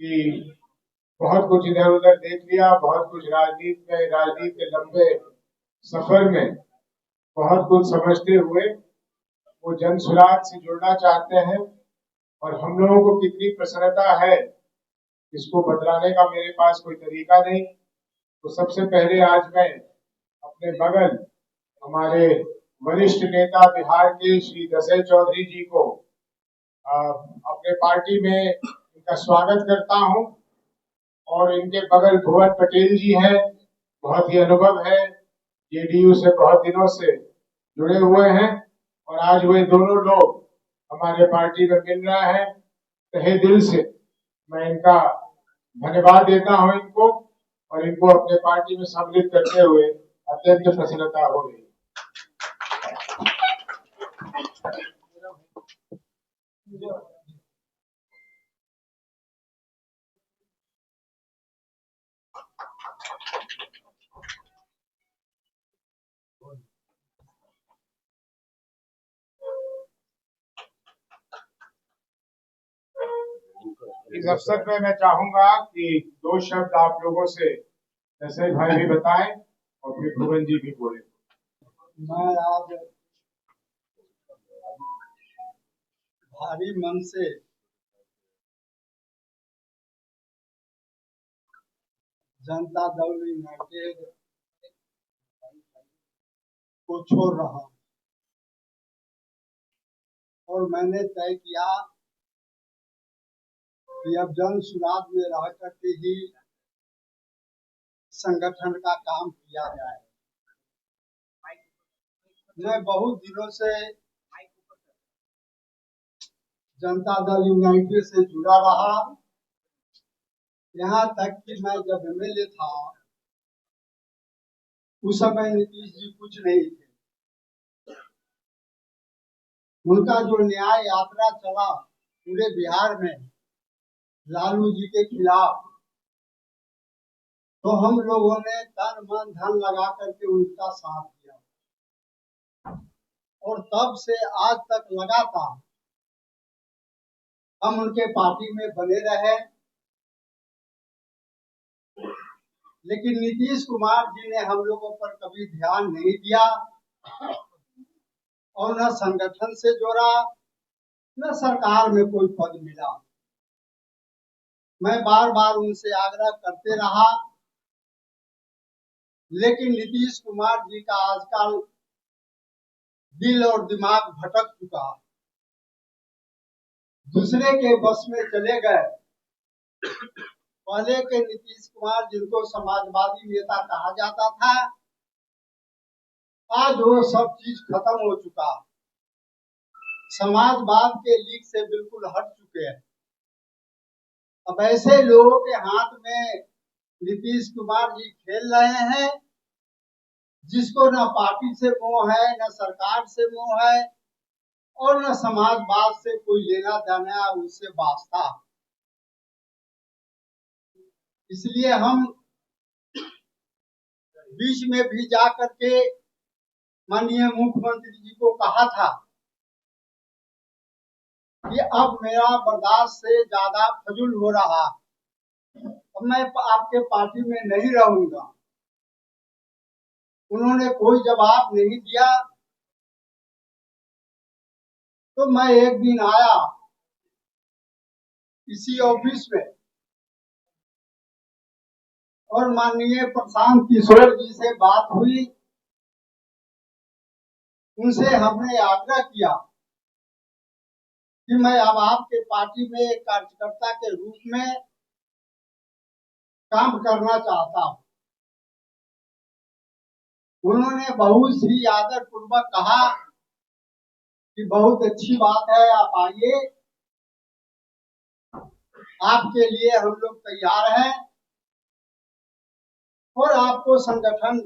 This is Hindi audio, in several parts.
कि बहुत कुछ इधर उधर देख लिया, बहुत कुछ राजनीति के लंबे सफर में बहुत कुछ समझते हुए वो जन सुराग से जुड़ना चाहते हैं। और हम लोगों को कितनी प्रसन्नता है, इसको बतलाने का मेरे पास कोई तरीका नहीं। तो सबसे पहले आज मैं अपने बगल हमारे वरिष्ठ नेता बिहार के श्री दशरथ चौधरी जी को अपने पार्टी में इनका स्वागत करता हूं। और इनके बगल भुवन पटेल जी हैं, बहुत ही अनुभव है, जेडीयू से बहुत दिनों से जुड़े हुए हैं और आज वे दोनों लोग हमारे पार्टी में मिल रहे हैं। तहे दिल से मैं इनका धन्यवाद देता हूं इनको, और इनको अपने पार्टी में सम्मिलित करते हुए अत्यंत प्रसन्नता हो रही है। इस अवसर पे मैं चाहूंगा कि दो शब्द आप लोगों से दशरथ भाई भी बताएं और फिर भुवन जी भी बोले। मैं आज भारी मन से जनता दल यूनाइटेड को छोड़ रहा हूं और मैंने तय किया कि अब जन सुराग में रह करके ही संगठन का काम किया जाए। मैं बहुत दिनों से जनता दल यूनाइटेड से जुड़ा रहा, यहाँ तक कि मैं जब एमएलए था उस समय नीतीश जी कुछ नहीं थे। उनका जो न्याय यात्रा चला पूरे बिहार में लालू जी के खिलाफ, तो हम लोगों ने तन मन धन लगा करके उनका साथ दिया और तब से आज तक लगातार हम उनके पार्टी में बने रहे। लेकिन नीतीश कुमार जी ने हम लोगों पर कभी ध्यान नहीं दिया और न संगठन से जोड़ा, न सरकार में कोई पद मिला। मैं बार बार उनसे आग्रह करते रहा, लेकिन नीतीश कुमार जी का आजकल दिल और दिमाग भटक चुका, दूसरे के बस में चले गए। पहले के नीतीश कुमार जिनको समाजवादी नेता कहा जाता था, आज वो सब चीज खत्म हो चुका, समाजवाद के लीक से बिल्कुल हट चुके हैं। अब ऐसे लोगों के हाथ में नीतीश कुमार जी खेल रहे हैं, जिसको न पार्टी से मोह है, न सरकार से मोह है और न समाजवाद से कोई लेना देना उससे वास्ता। इसलिए हम बीच में भी जा करके माननीय मुख्यमंत्री जी को कहा था कि अब मेरा बर्दाश्त से ज्यादा फजूल हो रहा, अब मैं आपके पार्टी में नहीं रहूंगा। उन्होंने कोई जवाब नहीं दिया। तो मैं एक दिन आया इसी ऑफिस में और माननीय प्रशांत किशोर जी से बात हुई। उनसे हमने आग्रह किया कि मैं अब आपके पार्टी में एक कार्यकर्ता के रूप में काम करना चाहता हूं। उन्होंने बहुत ही आदर पूर्वक कहा कि बहुत अच्छी बात है, आप आइए, आपके लिए हम लोग तैयार हैं और आपको संगठन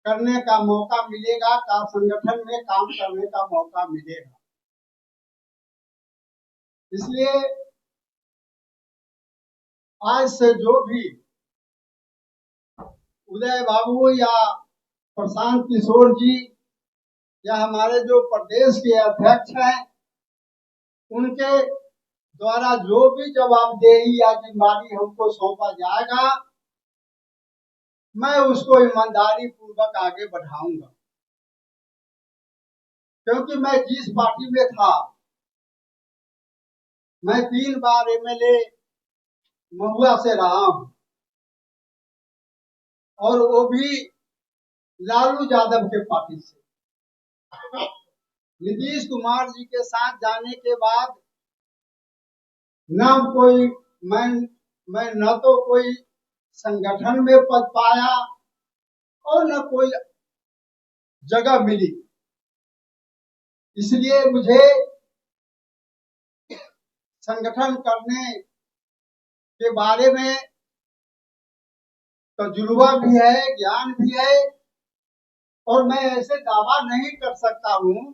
करने का मौका मिलेगा, का संगठन में काम करने का मौका मिलेगा। इसलिए आज से जो भी उदय बाबू या प्रशांत किशोर जी या हमारे जो प्रदेश के अध्यक्ष हैं, उनके द्वारा जो भी जवाबदेही या जिम्मेदारी हमको सौंपा जाएगा, मैं उसको ईमानदारी पूर्वक आगे बढ़ाऊंगा। क्योंकि मैं जिस पार्टी में था, मैं 3 बार एमएलए महुआ से रहा हूं, और वो भी लालू यादव के पार्टी से। नीतीश कुमार जी के साथ जाने के बाद न कोई मैं न तो कोई संगठन में पद पाया और न कोई जगह मिली। इसलिए मुझे संगठन करने के बारे में तजुर्बा भी है, ज्ञान भी है, और मैं ऐसे दावा नहीं कर सकता हूं,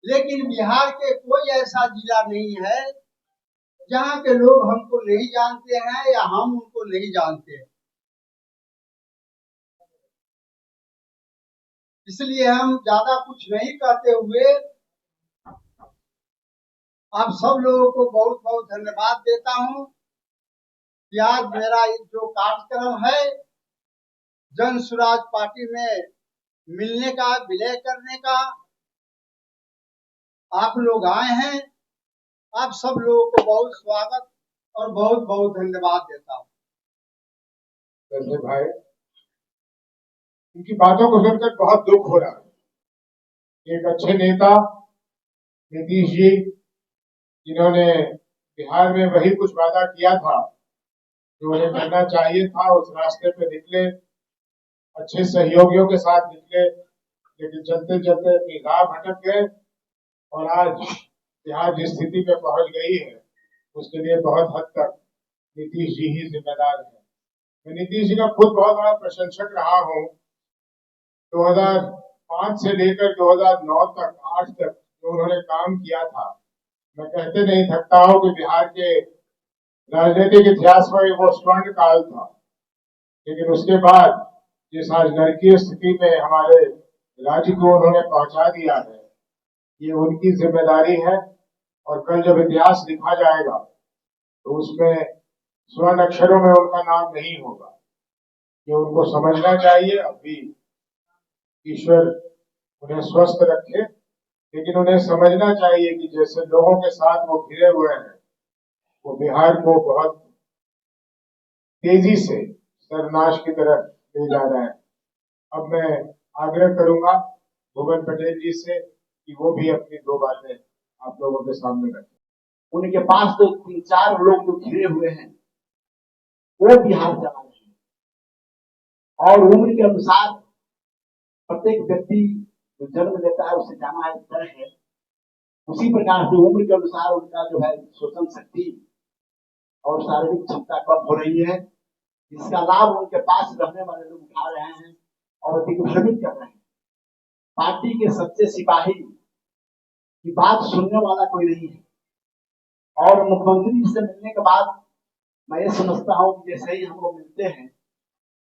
लेकिन बिहार के कोई ऐसा जिला नहीं है जहां के लोग हमको नहीं जानते हैं या हम उनको नहीं जानते हैं। इसलिए हम ज्यादा कुछ नहीं कहते हुए आप सब लोगों को बहुत बहुत धन्यवाद देता हूं कि आज मेरा जो कार्यक्रम है जन स्वराज पार्टी में मिलने का, विलय करने का, आप लोग आए हैं। आप सब लोगों को बहुत स्वागत और बहुत बहुत धन्यवाद देता हूँ। वैसे भाई, उनकी बातों को सुनकर बहुत दुख हो रहा है। एक अच्छे नेता नीतीश जी, जिन्होंने बिहार में वही कुछ वादा किया था जो उन्हें करना चाहिए था, उस रास्ते पे निकले, अच्छे सहयोगियों के साथ निकले, लेकिन चलते चलते अपनी राह भटक गए और आज बिहार जिस स्थिति में पहुंच गई है उसके लिए बहुत हद तक नीतीश जी ही जिम्मेदार है। मैं नीतीश जी का खुद बहुत बड़ा प्रशंसक रहा हूं। 2005 से लेकर 2009 तक, आज तक जो उन्होंने काम किया था, मैं कहते नहीं थकता हूं कि बिहार के राजनीतिक इतिहास में वो स्वर्ण काल था। लेकिन उसके बाद जिस आज नरकीय स्थिति में हमारे राज्य को उन्होंने पहुंचा दिया है, ये उनकी जिम्मेदारी है। और कल जब इतिहास लिखा जाएगा तो उसमें स्वर्ण अक्षरों में उनका नाम नहीं होगा। ये उनको समझना चाहिए। अभी ईश्वर उन्हें स्वस्थ रखे, लेकिन उन्हें समझना चाहिए कि जैसे लोगों के साथ वो घिरे हुए हैं, वो बिहार को बहुत तेजी से सर्वनाश की तरफ ले जा रहे हैं। अब मैं आग्रह करूंगा भुवन पटेल जी से कि वो भी अपनी 2 बातें आप लोगों के सामने रखें। उनके पास तो 3-4 लोग जो घिरे हुए हैं वो बिहार चला रहे हैं, और उम्र के अनुसार प्रत्येक व्यक्ति जो जन्म लेता है उसे जाना है तय है। उसी प्रकार से उम्र के अनुसार उनका जो है सोचन शक्ति और शारीरिक क्षमता कम हो रही है, जिसका लाभ उनके पास रहने वाले लोग उठा रहे हैं और दिग्भ्रमित कर रहे हैं। पार्टी के सच्चे सिपाही की बात सुनने वाला कोई नहीं है। और मुख्यमंत्री जी से मिलने के बाद मैं ये समझता हूँ कि जैसे ही हम लोग मिलते हैं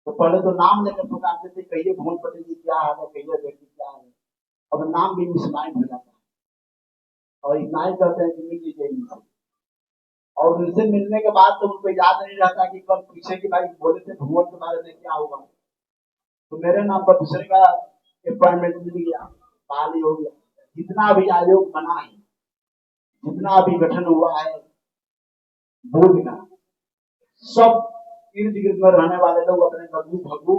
तो पहले तो नाम लेकर पुकारते थे, कहिए भुवन पटेल जी क्या हाल है, कहिए व्यक्ति क्या है। अब नाम भी मिसमाइंड हो जाता है और इतना ही कहते हैं कि मिल लीजिए इनसे। और उनसे मिलने के बाद तो उनको याद नहीं रहता कि कल पीछे की भाई बोले थे भुवन के बारे में क्या होगा, तो मेरे नाम पर दूसरे का अपॉइंटमेंट मिल गया, बहाली हो गया। जितना भी आयोग बना है, जितना भी गठन हुआ है बोर्ड का, सब इर्द गिर्द में रहने वाले लोग अपने गगू भगू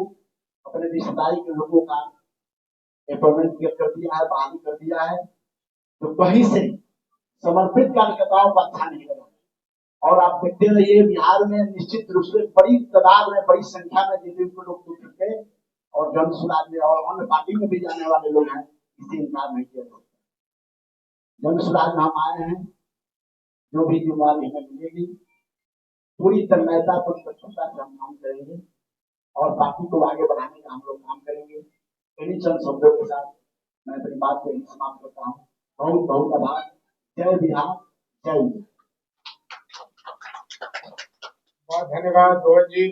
अपने रिश्तेदारी के लोगों का अपॉइंटमेंट कर दिया है, बहाली कर दिया है। तो कहीं से समर्पित कार्यकर्ताओं को अच्छा नहीं लगा। और आप देखते रहिए बिहार में निश्चित रूप से बड़ी तादाद में, बड़ी संख्या में जितने को लोग जुट चुके और जन स्वराज में और अन्य पार्टी में भी जाने वाले लोग हैं, इससे इनकार नहीं किया जा सकता। जन स्वराज में हम आए हैं, जो भी जिम्मेदारी हमें मिलेगी पूरी तन्मयता पूरी तत्परता से हम काम करेंगे और पार्टी को आगे बढ़ाने का हम लोग काम करेंगे। इन्हीं चंद शब्दों के साथ मैं अपनी बात को समाप्त करता हूँ। बहुत बहुत आभार। जय बिहार, जय बिहार। बहुत धन्यवाद भुवन जी।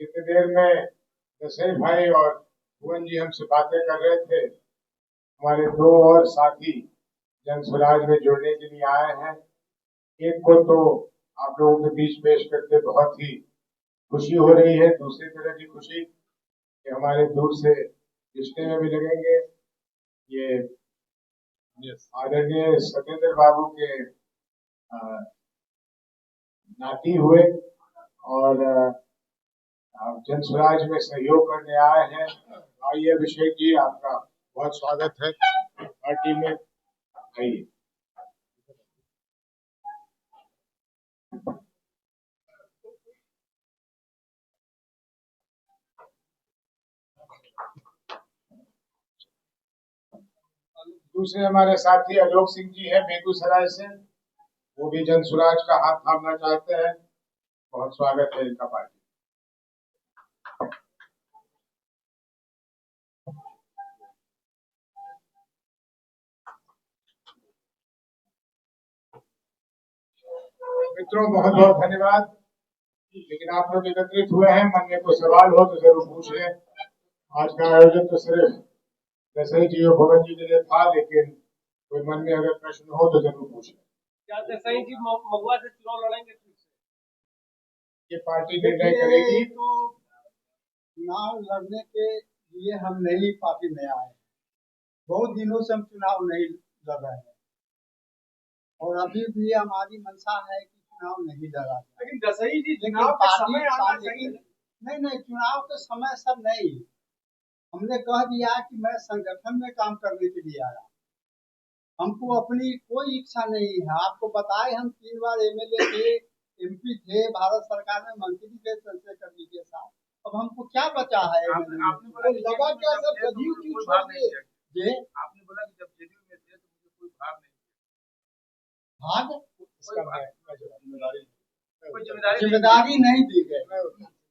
जितनी देर में दशरथ भाई और भुवन जी हमसे बातें कर रहे थे, हमारे 2 और साथी जन स्वराज में जुड़ने के लिए आए हैं। एक को तो आप लोगों के बीच पेश करके बहुत ही खुशी हो रही है, दूसरी तरह की खुशी कि हमारे दूर से रिश्ते में भी लगेंगे। ये आदरणीय सत्येंद्र बाबू के नाती हुए और जन स्वराज में सहयोग करने आए हैं। आइए अभिषेक जी, आपका बहुत स्वागत है पार्टी में। आइए। दूसरे हमारे साथी आलोक सिंह जी हैं बेगूसराय से, वो भी जन स्वराज का हाथ थामना चाहते हैं। बहुत स्वागत है इनका पार्टी। मित्रों, बहुत बहुत धन्यवाद। लेकिन आप लोग एकत्रित हुए हैं, मन में कोई सवाल हो तो जरूर पूछ लें। आज का आयोजन तो सिर्फ दसई जी और भवन जी के लिए था, लेकिन कोई मन में अगर प्रश्न हो तो जरूर पूछ लें। क्या दसई जी महुआ से चुनाव लड़ेंगे फिर से? ये पार्टी निर्णय करेगी। तो चुनाव लड़ने के लिए हम नई पार्टी में आए, बहुत दिनों से हम चुनाव नहीं लड़ रहे हैं और अभी भी हमारी मंशा है कि चुनाव नहीं लड़ा जाए। लेकिन दसई जी चुनाव के समय आना चाहिए। नहीं, चुनाव के समय सब नहीं। हमने कह दिया कि मैं संगठन में काम करने के लिए आया, हमको अपनी कोई इच्छा नहीं है। आपको बताए हम 3 बार एमएलए थे, एमपी थे, भारत सरकार में मंत्री थे चंद्रशेखर जी के साथ। अब हमको क्या बचा है? आपने बोला कि लगा क्या सब जदयू की छोड़ दिए जे आपने बोला कि जब जेडीयू में थे तो मुझे कोई भाग नहीं भाग कोई जिम्मेदारी जिम्मेदारी नहीं दी गई।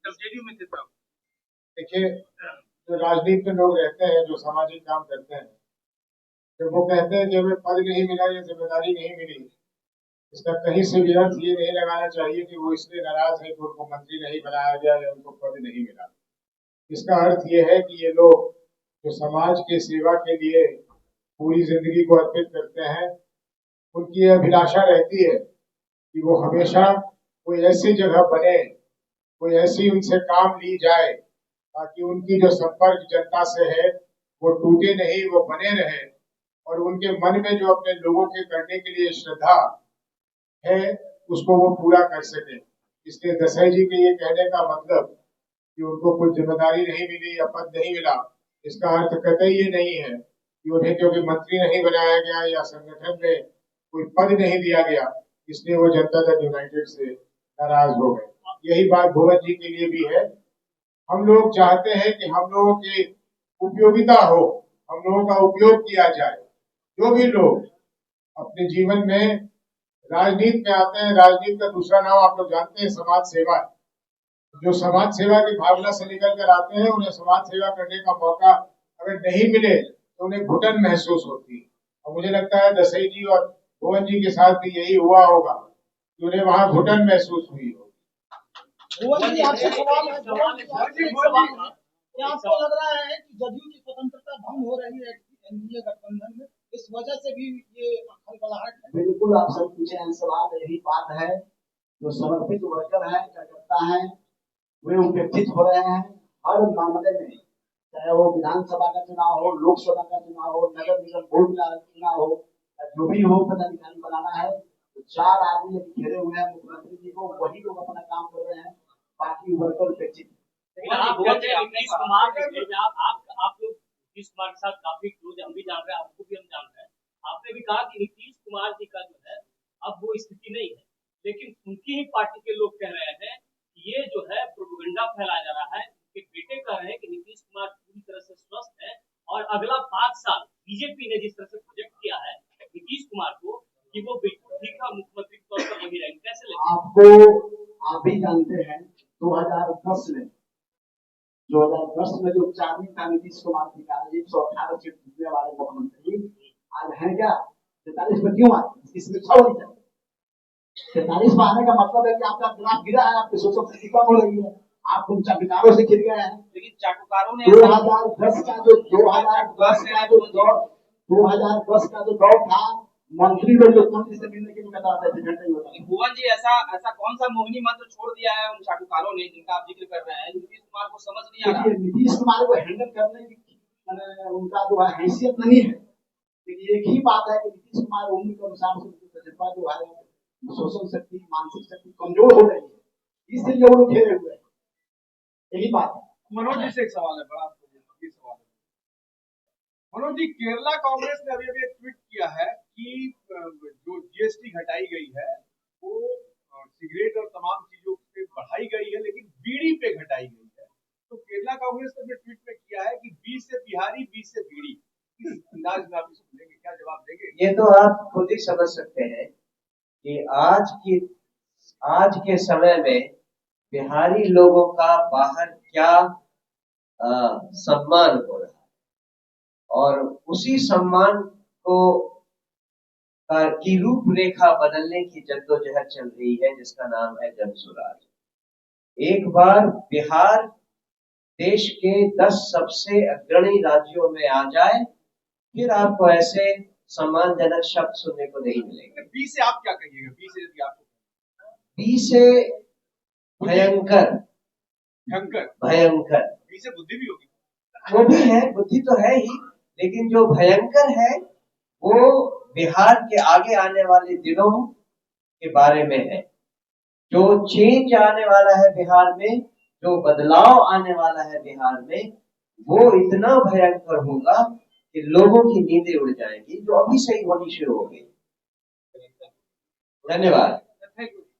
जब जेडीयू में थे तब। देखिए, जो राजनीति में लोग रहते हैं, जो सामाजिक काम करते हैं, जब वो कहते हैं कि हमें पद नहीं मिला या जिम्मेदारी नहीं मिली, इसका कहीं से भी अर्थ ये नहीं लगाना चाहिए कि वो इसलिए नाराज है कि उनको मंत्री नहीं बनाया गया या उनको पद नहीं मिला। इसका अर्थ ये है कि ये लोग जो समाज की सेवा के लिए पूरी जिंदगी को अर्पित करते हैं, उनकी ये अभिलाषा रहती है कि वो हमेशा कोई ऐसी जगह बने, कोई ऐसी उनसे काम ली जाए ताकि उनकी जो संपर्क जनता से है वो टूटे नहीं, वो बने रहे और उनके मन में जो अपने लोगों के करने के लिए श्रद्धा है उसको वो पूरा कर सके। इसलिए दसई जी के ये कहने का मतलब कि उनको कोई जिम्मेदारी नहीं मिली या पद नहीं मिला, इसका अर्थ कतई ये नहीं है कि उन्हें क्योंकि मंत्री नहीं बनाया गया या संगठन में कोई पद नहीं दिया गया इसलिए वो जनता दल यूनाइटेड से नाराज हो गए। यही बात भुवन जी के लिए भी है। हम लोग चाहते हैं कि हम लोगों की उपयोगिता हो, हम लोगों का उपयोग किया जाए। जो भी लोग अपने जीवन में राजनीति में आते हैं, राजनीति का दूसरा नाम आप लोग जानते हैं समाज सेवा है। जो समाज सेवा की भावना से निकल कर आते हैं, उन्हें समाज सेवा करने का मौका अगर नहीं मिले तो उन्हें घुटन महसूस होती है। और मुझे लगता है दसई जी और भुवन जी के साथ भी यही हुआ होगा कि उन्हें वहां घुटन महसूस हुई होगी। भुवन जी, आपसे सवाल है। क्या आपको लग रहा है कि जदयू की स्वतंत्रता भंग हो रही है एनडीए गठबंधन में, इस वजह से भी ये खलबलाहट है? बिल्कुल, आप सब पूछे हैं सवाल, यही बात है। जो समर्पित वर्कर हैं, कार्यकर्ता हैं, वे उपेक्षित हो रहे हैं हर मामले में, चाहे वो विधानसभा का चुनाव हो, लोकसभा का चुनाव हो, नगर निगम बोर्ड का चुनाव हो, जो भी हो पदाधिकारी बनाना है तो 4 आदमी घेरे हुए हैं मुख्यमंत्री जी को, वही लोग अपना काम कर रहे हैं, बाकी वर्कर उपेक्षित। आप कहते हैं नीतीश कुमार आप लोग नीतीश कुमार के साथ काफी क्लोज, हम भी जान रहे हैं, आपको भी हम जान रहे हैं। आपने भी कहा कि नीतीश कुमार जी का जो है अब वो स्थिति नहीं है, लेकिन उनकी ही पार्टी के लोग कह रहे हैं कि ये जो है प्रोपेगेंडा फैलाया जा रहा है। उनके बेटे कह रहे हैं कि नीतीश कुमार पूरी तरह से स्वस्थ है और अगला 5 साल बीजेपी ने जिस तरह से प्रोजेक्ट किया है नीतीश कुमार को कि वो बिल्कुल ठीक है, मुख्यमंत्री के तौर पर वही रहेंगे। कैसे लगे आपको? आप भी जानते हैं 2010 में जो चार्जिंग था नीतीश कुमार की 118 सीट जीतने वाले मुख्यमंत्री आज है क्या 43 में क्यों आए? इसमें 6 होनी चाहिए। 43 में आने का मतलब है कि आपका ग्राफ गिरा है, आपकी सोशल शक्ति कम हो रही है, आप उन चाटुकारों से गिर गए हैं। लेकिन चाटुकारों ने 2010 का जो दौर था, मंत्री लोग मुख्यमंत्री से मिलने के लिए कतार देते घंटे ही होता है। भुवन जी, ऐसा ऐसा कौन सा मोहिनी मंत्र छोड़ दिया है उन चाटुकारों ने जिनका आप जिक्र कर रहे हैं, नीतीश कुमार को समझ नहीं आ रहा? देखिए, नीतीश कुमार को हैंडल करने की उनका जो है हैसियत नहीं है, लेकिन एक ही बात है कि नीतीश कुमार उम्र के अनुसार से उनकी तजुर्बा जो है सोशल शक्ति मानसिक शक्ति कमजोर हो रही है, इसलिए वो लोग घेरे हुए हैं, यही बात है। मनोज जी से एक सवाल है, बड़ा ये सवाल है मनोज जी, केरला कांग्रेस ने अभी एक ट्वीट किया है कि जो जीएसटी घटाई गई है वो सिगरेट और तमाम चीजों पे बढ़ाई गई है, लेकिन बीड़ी पे घटाई गई है। तो केरला कांग्रेस ने ट्वीट में किया है कि 20 से बिहारी 20 से बीड़ी, इस अंदाज में आप इसको लेंगे, क्या जवाब देंगे? ये तो आप खुद ही समझ सकते हैं कि आज के समय में बिहारी लोगों का बाहर क्या सम्मान हो रहा है, और उसी सम्मान को की रूपरेखा बदलने की जद्दोजहद चल रही है, जिसका नाम है जनसुराज। एक बार बिहार देश के 10 सबसे अग्रणी राज्यों में आ जाए, फिर आपको ऐसे सम्मानजनक शब्द सुनने को नहीं मिलेंगे। बी से आप क्या कहिएगा? बी से यदि आपको, बी से भयंकर, भयंकर। बी से बुद्धि भी होगी, वो भी है, बुद्धि तो है ही, लेकिन जो भयंकर है वो बिहार के आगे आने वाले दिनों के बारे में है। जो चेंज आने वाला है बिहार में, जो बदलाव आने वाला है बिहार में, वो इतना भयंकर होगा कि लोगों की नींदें उड़ जाएंगी, जो अभी से ही होनी शुरू हो गई। धन्यवाद।